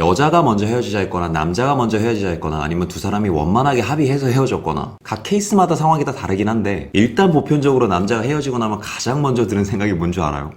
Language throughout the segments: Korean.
여자가 먼저 헤어지자 했거나 남자가 먼저 헤어지자 했거나 아니면 두 사람이 원만하게 합의해서 헤어졌거나 각 케이스마다 상황이 다 다르긴 한데 일단 보편적으로 남자가 헤어지고 나면 가장 먼저 드는 생각이 뭔지 알아요?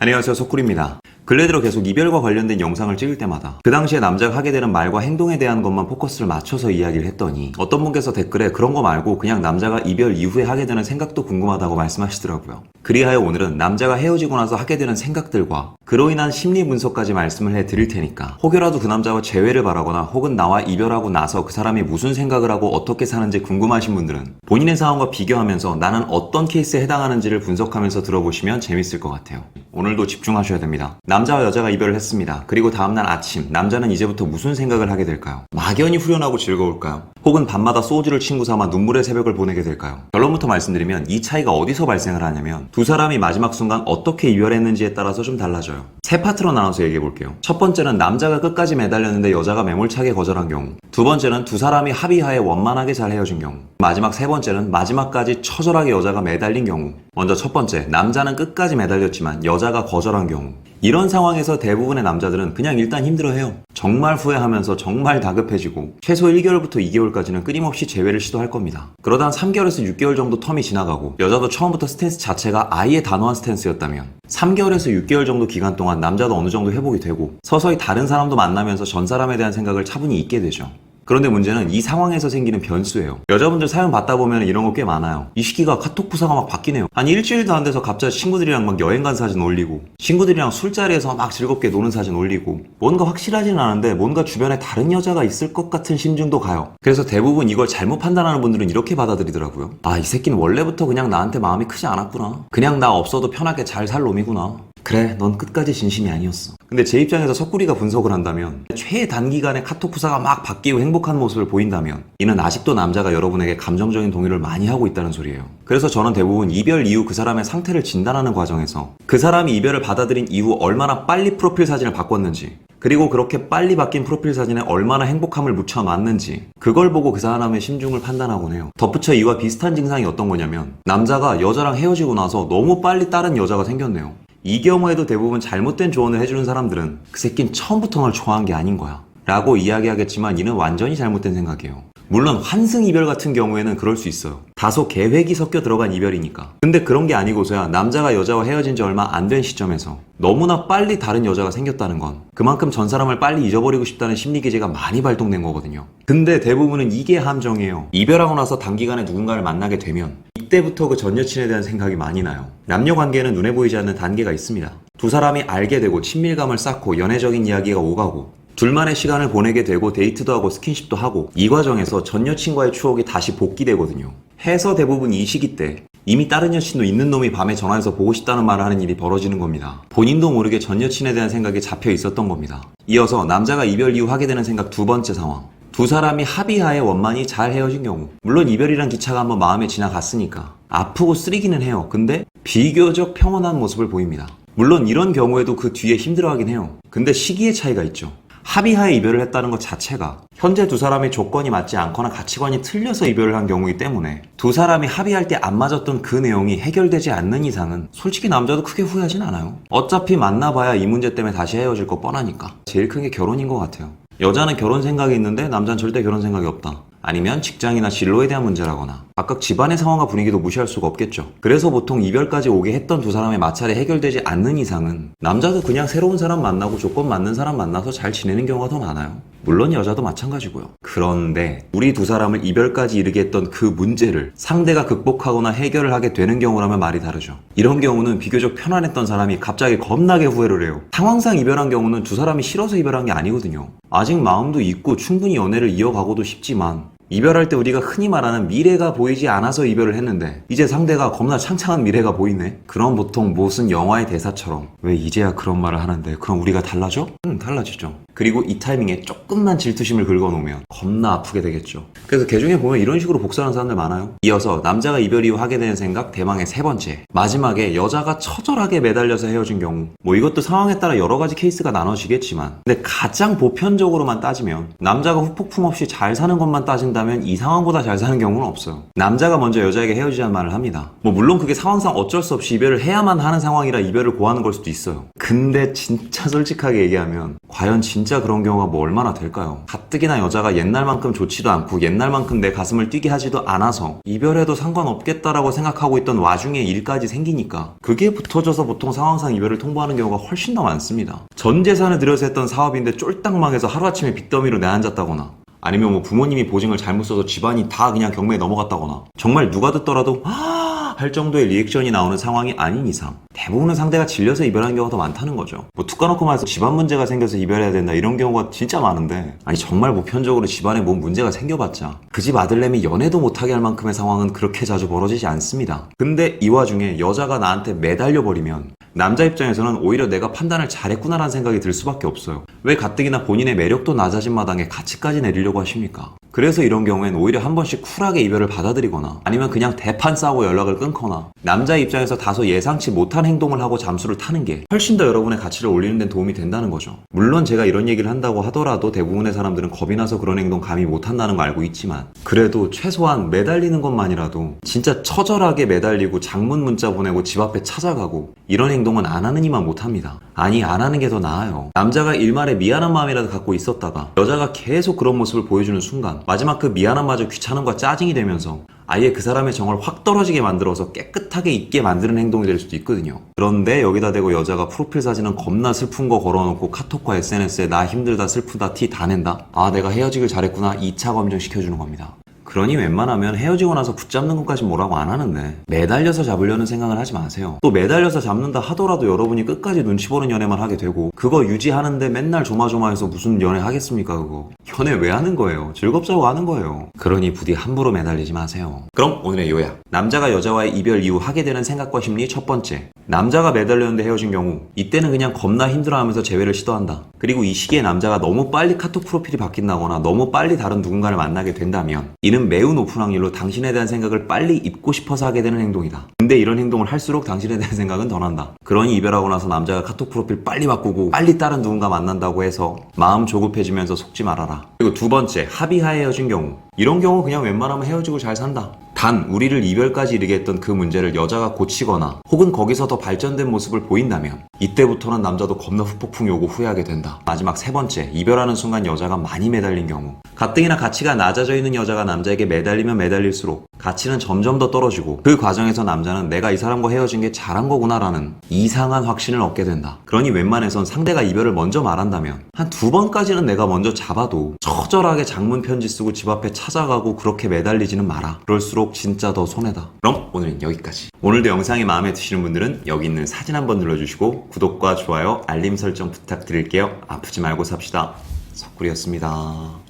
안녕하세요, 석굴입니다. 근래 들어 계속 이별과 관련된 영상을 찍을 때마다 그 당시에 남자가 하게 되는 말과 행동에 대한 것만 포커스를 맞춰서 이야기를 했더니 어떤 분께서 댓글에 그런 거 말고 그냥 남자가 이별 이후에 하게 되는 생각도 궁금하다고 말씀하시더라고요. 그리하여 오늘은 남자가 헤어지고 나서 하게 되는 생각들과 그로 인한 심리 분석까지 말씀을 해드릴 테니까 혹여라도 그 남자와 재회를 바라거나 혹은 나와 이별하고 나서 그 사람이 무슨 생각을 하고 어떻게 사는지 궁금하신 분들은 본인의 상황과 비교하면서 나는 어떤 케이스에 해당하는지를 분석하면서 들어보시면 재밌을 것 같아요. 오늘도 집중하셔야 됩니다. 남자와 여자가 이별을 했습니다. 그리고 다음날 아침 남자는 이제부터 무슨 생각을 하게 될까요? 막연히 후련하고 즐거울까요? 혹은 밤마다 소주를 친구 삼아 눈물의 새벽을 보내게 될까요? 결론부터 말씀드리면 이 차이가 어디서 발생을 하냐면 두 사람이 마지막 순간 어떻게 이별했는지에 따라서 좀 달라져요. 세 파트로 나눠서 얘기해 볼게요. 첫 번째는 남자가 끝까지 매달렸는데 여자가 매몰차게 거절한 경우, 두 번째는 두 사람이 합의하에 원만하게 잘 헤어진 경우, 마지막 세 번째는 마지막까지 처절하게 여자가 매달린 경우. 먼저 첫 번째, 남자는 끝까지 매달렸지만 여자가 거절한 경우. 이런 상황에서 대부분의 남자들은 그냥 일단 힘들어해요. 정말 후회하면서 정말 다급해지고 최소 1개월부터 2개월까지는 끊임없이 재회를 시도할 겁니다. 그러다 한 3개월에서 6개월 정도 텀이 지나가고 여자도 처음부터 스탠스 자체가 아예 단호한 스탠스였다면 3개월에서 6개월 정도 기간 동안 남자도 어느 정도 회복이 되고 서서히 다른 사람도 만나면서 전 사람에 대한 생각을 차분히 잊게 되죠. 그런데 문제는 이 상황에서 생기는 변수예요. 여자분들 사연 받다 보면 이런 거 꽤 많아요. 이 시기가 카톡 부사가 막 바뀌네요. 아니 일주일도 안 돼서 갑자기 친구들이랑 막 여행 간 사진 올리고 친구들이랑 술자리에서 막 즐겁게 노는 사진 올리고 뭔가 확실하진 않은데 뭔가 주변에 다른 여자가 있을 것 같은 심증도 가요. 그래서 대부분 이걸 잘못 판단하는 분들은 이렇게 받아들이더라고요. 아, 이 새끼는 원래부터 그냥 나한테 마음이 크지 않았구나. 그냥 나 없어도 편하게 잘 살 놈이구나. 그래, 넌 끝까지 진심이 아니었어. 근데 제 입장에서 석구리가 분석을 한다면 최단기간에 카톡 부사가 막 바뀌고 행복한 모습을 보인다면 이는 아직도 남자가 여러분에게 감정적인 동요를 많이 하고 있다는 소리예요. 그래서 저는 대부분 이별 이후 그 사람의 상태를 진단하는 과정에서 그 사람이 이별을 받아들인 이후 얼마나 빨리 프로필 사진을 바꿨는지, 그리고 그렇게 빨리 바뀐 프로필 사진에 얼마나 행복함을 묻혀놨는지 그걸 보고 그 사람의 심중을 판단하곤 해요. 덧붙여 이와 비슷한 증상이 어떤 거냐면 남자가 여자랑 헤어지고 나서 너무 빨리 다른 여자가 생겼네요. 이 경우에도 대부분 잘못된 조언을 해주는 사람들은 그 새끼는 처음부터 널 좋아한 게 아닌 거야 라고 이야기하겠지만 이는 완전히 잘못된 생각이에요. 물론 환승 이별 같은 경우에는 그럴 수 있어요. 다소 계획이 섞여 들어간 이별이니까. 근데 그런 게 아니고서야 남자가 여자와 헤어진 지 얼마 안 된 시점에서 너무나 빨리 다른 여자가 생겼다는 건 그만큼 전 사람을 빨리 잊어버리고 싶다는 심리 기제가 많이 발동된 거거든요. 근데 대부분은 이게 함정이에요. 이별하고 나서 단기간에 누군가를 만나게 되면 이때부터 그 전 여친에 대한 생각이 많이 나요. 남녀 관계에는 눈에 보이지 않는 단계가 있습니다. 두 사람이 알게 되고 친밀감을 쌓고 연애적인 이야기가 오가고 둘만의 시간을 보내게 되고 데이트도 하고 스킨십도 하고 이 과정에서 전 여친과의 추억이 다시 복귀되거든요. 해서 대부분 이 시기 때 이미 다른 여친도 있는 놈이 밤에 전화해서 보고 싶다는 말을 하는 일이 벌어지는 겁니다. 본인도 모르게 전 여친에 대한 생각이 잡혀 있었던 겁니다. 이어서 남자가 이별 이후 하게 되는 생각 두 번째 상황. 두 사람이 합의하에 원만히 잘 헤어진 경우. 물론 이별이란 기차가 한번 마음에 지나갔으니까 아프고 쓰리기는 해요. 근데 비교적 평온한 모습을 보입니다. 물론 이런 경우에도 그 뒤에 힘들어하긴 해요. 근데 시기의 차이가 있죠. 합의하에 이별을 했다는 것 자체가 현재 두 사람의 조건이 맞지 않거나 가치관이 틀려서 이별을 한 경우이기 때문에 두 사람이 합의할 때 안 맞았던 그 내용이 해결되지 않는 이상은 솔직히 남자도 크게 후회하진 않아요. 어차피 만나봐야 이 문제 때문에 다시 헤어질 거 뻔하니까. 제일 큰 게 결혼인 것 같아요. 여자는 결혼 생각이 있는데 남자는 절대 결혼 생각이 없다. 아니면 직장이나 진로에 대한 문제라거나 각각 집안의 상황과 분위기도 무시할 수가 없겠죠. 그래서 보통 이별까지 오게 했던 두 사람의 마찰이 해결되지 않는 이상은 남자도 그냥 새로운 사람 만나고 조건 맞는 사람 만나서 잘 지내는 경우가 더 많아요. 물론 여자도 마찬가지고요. 그런데 우리 두 사람을 이별까지 이르게 했던 그 문제를 상대가 극복하거나 해결을 하게 되는 경우라면 말이 다르죠. 이런 경우는 비교적 편안했던 사람이 갑자기 겁나게 후회를 해요. 상황상 이별한 경우는 두 사람이 싫어서 이별한 게 아니거든요. 아직 마음도 있고 충분히 연애를 이어가고도 싶지만 이별할 때 우리가 흔히 말하는 미래가 보이지 않아서 이별을 했는데 이제 상대가 겁나 창창한 미래가 보이네? 그럼 보통 무슨 영화의 대사처럼 왜 이제야 그런 말을 하는데 그럼 우리가 달라져? 달라지죠. 그리고 이 타이밍에 조금만 질투심을 긁어놓으면 겁나 아프게 되겠죠. 그래서 개중에 보면 이런 식으로 복수하는 사람들 많아요. 이어서 남자가 이별 이후 하게 되는 생각 대망의 세 번째. 마지막에 여자가 처절하게 매달려서 헤어진 경우. 뭐 이것도 상황에 따라 여러 가지 케이스가 나눠지겠지만 근데 가장 보편적으로만 따지면 남자가 후폭풍 없이 잘 사는 것만 따진다 산다면 이 상황보다 잘 사는 경우는 없어요. 남자가 먼저 여자에게 헤어지자는 말을 합니다. 물론 그게 상황상 어쩔 수 없이 이별을 해야만 하는 상황이라 이별을 고하는 걸 수도 있어요. 근데 진짜 솔직하게 얘기하면 과연 진짜 그런 경우가 뭐 얼마나 될까요? 가뜩이나 여자가 옛날만큼 좋지도 않고 옛날만큼 내 가슴을 뛰게 하지도 않아서 이별해도 상관없겠다라고 생각하고 있던 와중에 일까지 생기니까 그게 붙어져서 보통 상황상 이별을 통보하는 경우가 훨씬 더 많습니다. 전 재산을 들여서 했던 사업인데 쫄딱 망해서 하루아침에 빚더미로 내앉았다거나 아니면 부모님이 보증을 잘못 써서 집안이 다 그냥 경매에 넘어갔다거나 정말 누가 듣더라도 할 정도의 리액션이 나오는 상황이 아닌 이상 대부분은 상대가 질려서 이별하는 경우가 더 많다는 거죠. 툭 까놓고 말해서 집안 문제가 생겨서 이별해야 된다 이런 경우가 진짜 많은데 아니 정말 보편적으로 집안에 뭔 문제가 생겨봤자 그 집 아들내미 연애도 못하게 할 만큼의 상황은 그렇게 자주 벌어지지 않습니다. 근데 이 와중에 여자가 나한테 매달려 버리면 남자 입장에서는 오히려 내가 판단을 잘했구나라는 생각이 들 수밖에 없어요. 왜 가뜩이나 본인의 매력도 낮아진 마당에 가치까지 내리려고 하십니까? 그래서 이런 경우엔 오히려 한 번씩 쿨하게 이별을 받아들이거나 아니면 그냥 대판 싸우고 연락을 끊거나 남자 입장에서 다소 예상치 못한 행동을 하고 잠수를 타는 게 훨씬 더 여러분의 가치를 올리는 데 도움이 된다는 거죠. 물론 제가 이런 얘기를 한다고 하더라도 대부분의 사람들은 겁이 나서 그런 행동 감히 못한다는 거 알고 있지만 그래도 최소한 매달리는 것만이라도 진짜 처절하게 매달리고 장문 문자 보내고 집 앞에 찾아가고 이런 행동은 안 하는 이만 못합니다. 아니 안 하는 게 더 나아요. 남자가 일말에 미안한 마음이라도 갖고 있었다가 여자가 계속 그런 모습을 보여주는 순간 마지막 그 미안함마저 귀찮음과 짜증이 되면서 아예 그 사람의 정을 확 떨어지게 만들어서 깨끗하게 잊게 만드는 행동이 될 수도 있거든요. 그런데 여기다 대고 여자가 프로필 사진은 겁나 슬픈 거 걸어놓고 카톡과 SNS에 나 힘들다 슬프다 티 다 낸다? 아 내가 헤어지길 잘했구나 2차 검증 시켜주는 겁니다. 그러니 웬만하면 헤어지고 나서 붙잡는 것까지 뭐라고 안 하는데 매달려서 잡으려는 생각을 하지 마세요. 또 매달려서 잡는다 하더라도 여러분이 끝까지 눈치 보는 연애만 하게 되고 그거 유지하는데 맨날 조마조마해서 무슨 연애 하겠습니까 그거. 연애 왜 하는 거예요? 즐겁자고 하는 거예요. 그러니 부디 함부로 매달리지 마세요. 그럼 오늘의 요약. 남자가 여자와의 이별 이후 하게 되는 생각과 심리 첫 번째. 남자가 매달렸는데 헤어진 경우 이때는 그냥 겁나 힘들어하면서 재회를 시도한다. 그리고 이 시기에 남자가 너무 빨리 카톡 프로필이 바뀐다거나 너무 빨리 다른 누군가를 만나게 된다면 이는 매우 높은 확률로 당신에 대한 생각을 빨리 잊고 싶어서 하게 되는 행동이다. 근데 이런 행동을 할수록 당신에 대한 생각은 더 난다. 그러니 이별하고 나서 남자가 카톡 프로필 빨리 바꾸고 빨리 다른 누군가 만난다고 해서 마음 조급해지면서 속지 말아라. 그리고 두 번째, 합의하에 헤어진 경우. 이런 경우 그냥 웬만하면 헤어지고 잘 산다. 단 우리를 이별까지 이르게 했던 그 문제를 여자가 고치거나 혹은 거기서 더 발전된 모습을 보인다면 이때부터는 남자도 겁나 후폭풍이 오고 후회하게 된다. 마지막 세 번째, 이별하는 순간 여자가 많이 매달린 경우. 가뜩이나 가치가 낮아져 있는 여자가 남자에게 매달리면 매달릴수록 가치는 점점 더 떨어지고 그 과정에서 남자는 내가 이 사람과 헤어진 게 잘한 거구나라는 이상한 확신을 얻게 된다. 그러니 웬만해선 상대가 이별을 먼저 말한다면 한 2번까지는 내가 먼저 잡아도 처절하게 장문 편지 쓰고 집 앞에 찾아가고 그렇게 매달리지는 마라. 그럴수록 진짜 더 손해다. 그럼 오늘은 여기까지. 오늘도 영상이 마음에 드시는 분들은 여기 있는 사진 한번 눌러주시고 구독과 좋아요, 알림 설정 부탁드릴게요. 아프지 말고 삽시다. 석구리였습니다.